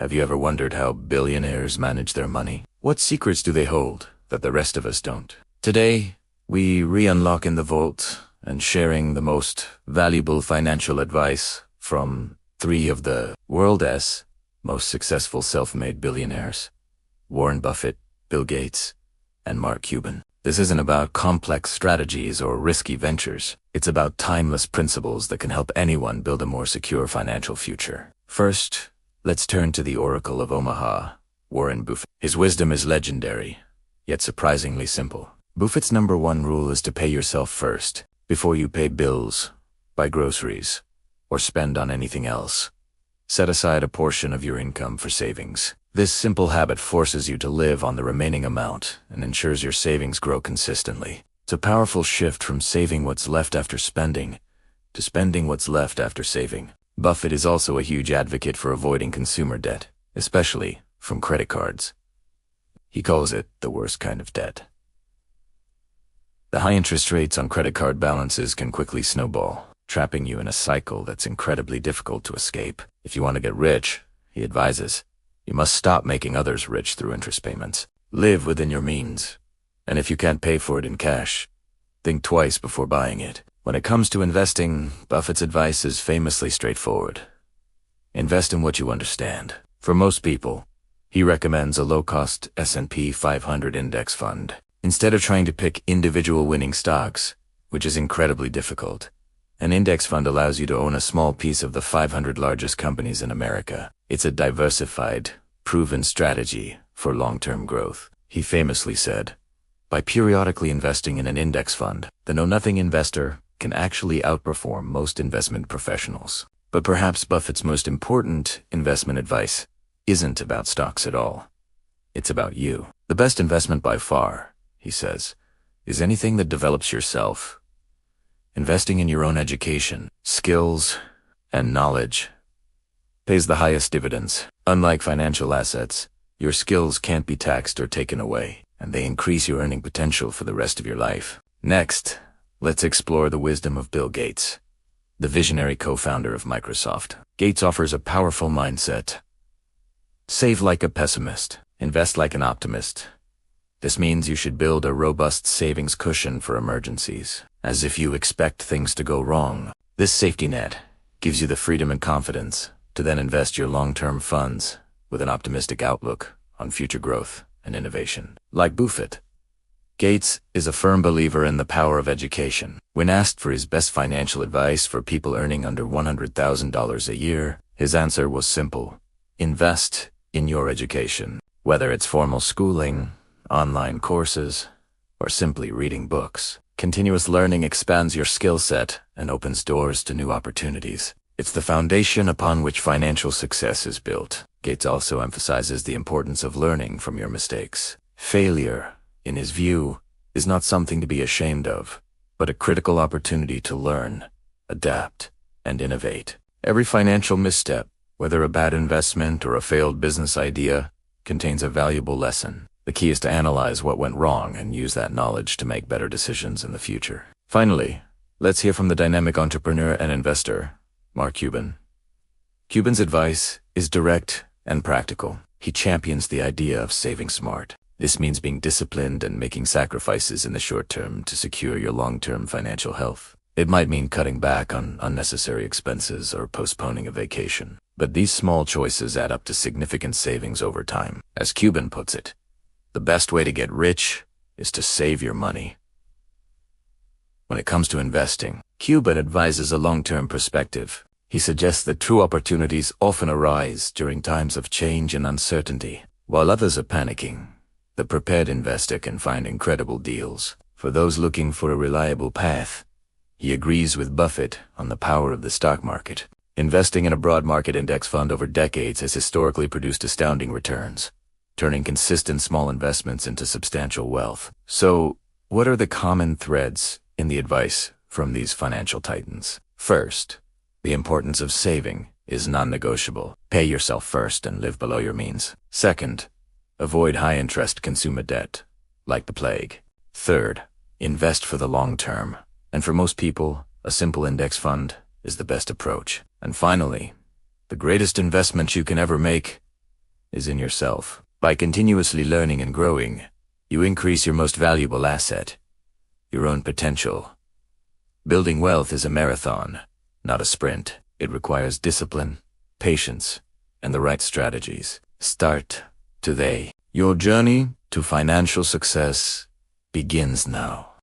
Have you ever wondered how billionaires manage their money? What secrets do they hold that the rest of us don't? Today, we re-unlocking the vault and sharing the most valuable financial advice from three of the world's most successful self-made billionaires: Warren Buffett, Bill Gates, and Mark Cuban. This isn't about complex strategies or risky ventures. It's about timeless principles that can help anyone build a more secure financial future. First, let's turn to the Oracle of Omaha, Warren Buffett. His wisdom is legendary, yet surprisingly simple. Buffett's number one rule is to pay yourself first, before you pay bills, buy groceries, or spend on anything else. Set aside a portion of your income for savings. This simple habit forces you to live on the remaining amount and ensures your savings grow consistently. It's a powerful shift from saving what's left after spending to spending what's left after saving. Buffett is also a huge advocate for avoiding consumer debt, especially from credit cards. He calls it the worst kind of debt. The high interest rates on credit card balances can quickly snowball, trapping you in a cycle that's incredibly difficult to escape. If you want to get rich, he advises, you must stop making others rich through interest payments. Live within your means. And if you can't pay for it in cash, think twice before buying it. When it comes to investing, Buffett's advice is famously straightforward. Invest in what you understand. For most people, he recommends a low-cost S&P 500 index fund. Instead of trying to pick individual winning stocks, which is incredibly difficult, an index fund allows you to own a small piece of the 500 largest companies in America. It's a diversified, proven strategy for long-term growth. He famously said, by periodically investing in an index fund, the know-nothing investor can actually outperform most investment professionals. But perhaps Buffett's most important investment advice isn't about stocks at all. It's about you. The best investment by far, he says, is anything that develops yourself. Investing in your own education, skills, and knowledge pays the highest dividends. Unlike financial assets, your skills can't be taxed or taken away, and they increase your earning potential for the rest of your life. Next, let's explore the wisdom of Bill Gates, the visionary co-founder of Microsoft. Gates offers a powerful mindset. Save like a pessimist, invest like an optimist. This means you should build a robust savings cushion for emergencies, as if you expect things to go wrong. This safety net gives you the freedom and confidence to then invest your long-term funds with an optimistic outlook on future growth and innovation. Like Buffett, Gates is a firm believer in the power of education. When asked for his best financial advice for people earning under $100,000 a year, his answer was simple: invest in your education. Whether it's formal schooling, online courses, or simply reading books, continuous learning expands your skill set and opens doors to new opportunities. It's the foundation upon which financial success is built. Gates also emphasizes the importance of learning from your mistakes. Failure, in his view, is not something to be ashamed of, but a critical opportunity to learn, adapt, and innovate. Every financial misstep, whether a bad investment or a failed business idea, contains a valuable lesson. The key is to analyze what went wrong and use that knowledge to make better decisions in the future. Finally, let's hear from the dynamic entrepreneur and investor, Mark Cuban. Cuban's advice is direct and practical. He champions the idea of saving smart. This means being disciplined and making sacrifices in the short term to secure your long-term financial health. It might mean cutting back on unnecessary expenses or postponing a vacation. But these small choices add up to significant savings over time. As Cuban puts it, the best way to get rich is to save your money. When it comes to investing, Cuban advises a long-term perspective. He suggests that true opportunities often arise during times of change and uncertainty. While others are panicking, the prepared investor can find incredible deals. For those looking for a reliable path, he agrees with Buffett on the power of the stock market. Investing in a broad market index fund over decades has historically produced astounding returns, turning consistent small investments into substantial wealth. So, what are the common threads in the advice from these financial titans? First, the importance of saving is non-negotiable. Pay yourself first and live below your means. Second, avoid high-interest consumer debt, like the plague. Third, invest for the long term. And for most people, a simple index fund is the best approach. And finally, the greatest investment you can ever make is in yourself. By continuously learning and growing, you increase your most valuable asset, your own potential. Building wealth is a marathon, not a sprint. It requires discipline, patience, and the right strategies. Start today. Your journey to financial success begins now.